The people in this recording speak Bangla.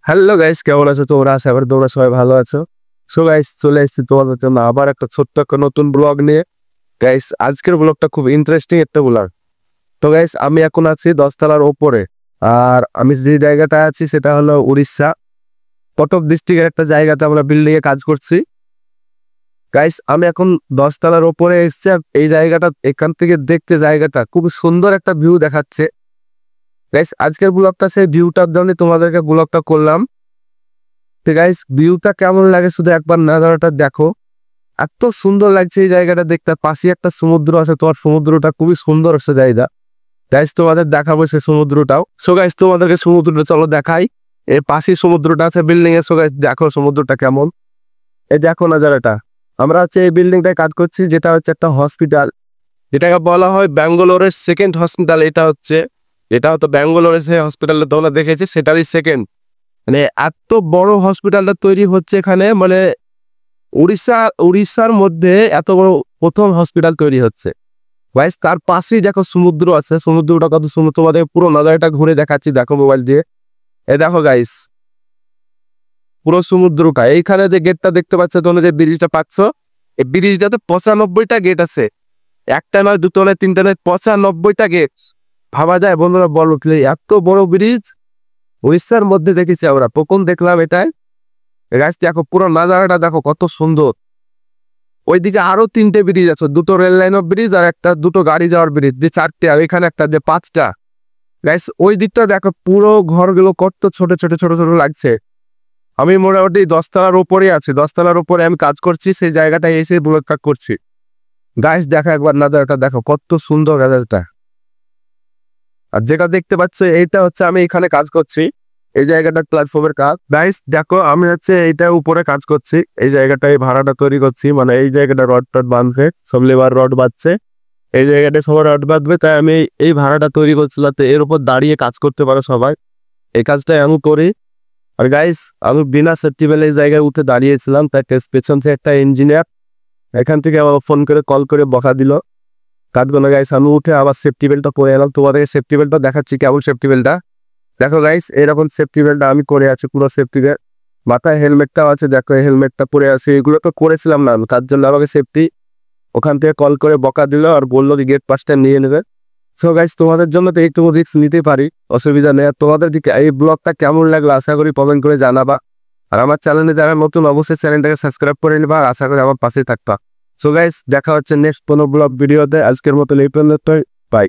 হ্যালো গাইস, কেমন আছো তোমরা? আশা করি তোমরা সবাই ভালো আছো। সো গাইস, চলে এসেছি তোমাদের জন্য আবার একটা ছোট্ট একটা নতুন ব্লগ নিয়ে। গাইস, আজকের ব্লগটা খুব ইন্টারেস্টিং একটা ব্লগ। তো গাইস, আমি এখন আছি 10 তলার ওপরে। আর আমি যে জায়গাটা আছি সেটা হলো উড়িষ্যা কটক ডিস্ট্রিক্টের একটা জায়গাতে আমরা বিল্ডিং এ কাজ করছি। গাইস, আমি এখন 10 তলার ওপরে এসেছি। আর এই জায়গাটা এখান থেকে দেখতে জায়গাটা খুব সুন্দর একটা ভিউ দেখাচ্ছে। গাইস, আজকের ব্লগটা সেই ভিউটার জন্য তোমাদেরকে ব্লগটা করলাম। তো গাইস, ভিউটা কেমন লাগে শুধু একবার নাজারাটা দেখো। এত সুন্দর লাগছে এই জায়গাটা দেখতে। পাশে একটা সমুদ্র আছে, তোমার সমুদ্রটা খুবই সুন্দর হচ্ছে জায়গা। গাইস, তোমাদের দেখাবো সেই সমুদ্রটাও। সো গাইস, তোমাদেরকে সমুদ্রটা চলো দেখাই। এর পাশে সমুদ্রটা আছে বিল্ডিং এ। সো গাইস, দেখো সমুদ্রটা কেমন। এই দেখো নাজারাটা। আমরা হচ্ছে এই বিল্ডিংটায় কাজ করছি, যেটা হচ্ছে একটা হসপিটাল, যেটাকে বলা হয় ব্যাঙ্গালোরের সেকেন্ড হসপিটাল। এটা হতো ব্যাঙ্গালোরের যে হসপিটালটা তোমরা দেখেছি সেটারই সেকেন্ড। মানে এত বড় হসপিটালটা তৈরি হচ্ছে এখানে, মানে উড়িষ্যার মধ্যে এত বড় প্রথম হসপিটাল তৈরি হচ্ছে। গাইস, তার পাশেই দেখো সমুদ্র আছে। সমুদ্রটা কত সুন্দর, তোমাদের পুরো নজারাটা ঘুরে দেখাচ্ছি, দেখো মোবাইল দিয়ে। দেখো গাইস, পুরো সমুদ্রটা। এইখানে যে গেটটা দেখতে পাচ্ছ, তোমরা যে ব্রিজটা পাচ্ছ, এই ব্রিজটাতে 95টা গেট আছে। একটা নয়, দুটো নয়, তিনটা নয়, 95টা গেট। ভাবা যায় বন্ধুরা? বলো, এত বড় ব্রিজ উড়িষ্যার মধ্যে দেখেছি আমরা, প্রথম দেখলাম এটাই। গাইস, দেখো পুরো নাজারাটা দেখো কত সুন্দর। ওইদিকে আরো 3টে ব্রিজ আছে, দুটো রেল লাইনের ব্রিজ আর একটা দুটো গাড়ি যাওয়ার ব্রিজ, যে 4টে। আর এখানে একটা যে 5টা। গাইস, ওই দিকটা দেখো পুরো ঘরগুলো কত ছোট ছোট ছোট ছোট লাগছে। আমি মোটামুটি 10 তলার উপরে আছি, 10 তলার উপরে আমি কাজ করছি, সেই জায়গাটায় এসে ব্লগটা করছি। গাইস, দেখো একবার নাজারাটা দেখো কত সুন্দর নাজারাটা। আর যেটা দেখতে পাচ্ছ এইটা হচ্ছে আমি এখানে কাজ করছি, এই জায়গাটা প্ল্যাটফর্মের কাজ। গাইস, দেখো আমি হচ্ছে এইটা উপরে কাজ করছি, এই জায়গাটায় ভাড়াটা তৈরি করছি। মানে এই জায়গাটা রড টড বাঁধছে, সব লেবার রড বাঁধছে, এই জায়গাটায় সবাই রড বাঁধবে। তাই আমি এই ভাড়াটা তৈরি করছিলাম, তো এর উপর দাঁড়িয়ে কাজ করতে পারো সবাই। এই কাজটাই আমি করি। আর গাইস, আমি বিনা সেফটি বেল এই জায়গায় উঠে দাঁড়িয়েছিলাম, তাই পেছন থেকে একটা ইঞ্জিনিয়ার এখান থেকে আমার ফোন করে কল করে বকা দিল কাজগুলো। গাইস, আমি উঠে আবার সেফটি বেলটা পরে এলাম, তোমাদেরকে সেফটি বেলটা দেখাচ্ছি কেমন সেফটি বেলটা। দেখো গাইস, এরকম সেফটি বেল্টটা আমি করে আছি, পুরো সেফটি বেল্ট। মাথায় হেলমেটটাও আছে, দেখো এই হেলমেটটা পরে আছে। এগুলো তো করেছিলাম না, তার জন্য আমাকে সেফটি ওখান থেকে কল করে বকা দিল আর বললো যে গেট পাসটা নিয়ে নেবে। সো গাইস, তোমাদের জন্য তো একটু রিস্ক নিতে পারি, অসুবিধা নেই। তোমাদের দিকে এই ব্লগটা কেমন লাগলো আশা করি কমেন্ট করে জানাবা। আর আমার চ্যানেলে যারা নতুন, অবশ্যই চ্যানেলটাকে সাবস্ক্রাইব করে নেবা, আর আশা করি আমার পাশে থাকবা। সো গাইস, দেখা হচ্ছে নেক্সট কোনো ব্লগ ভিডিওতে। আজকের মতো এই পর্যন্তই, বাই।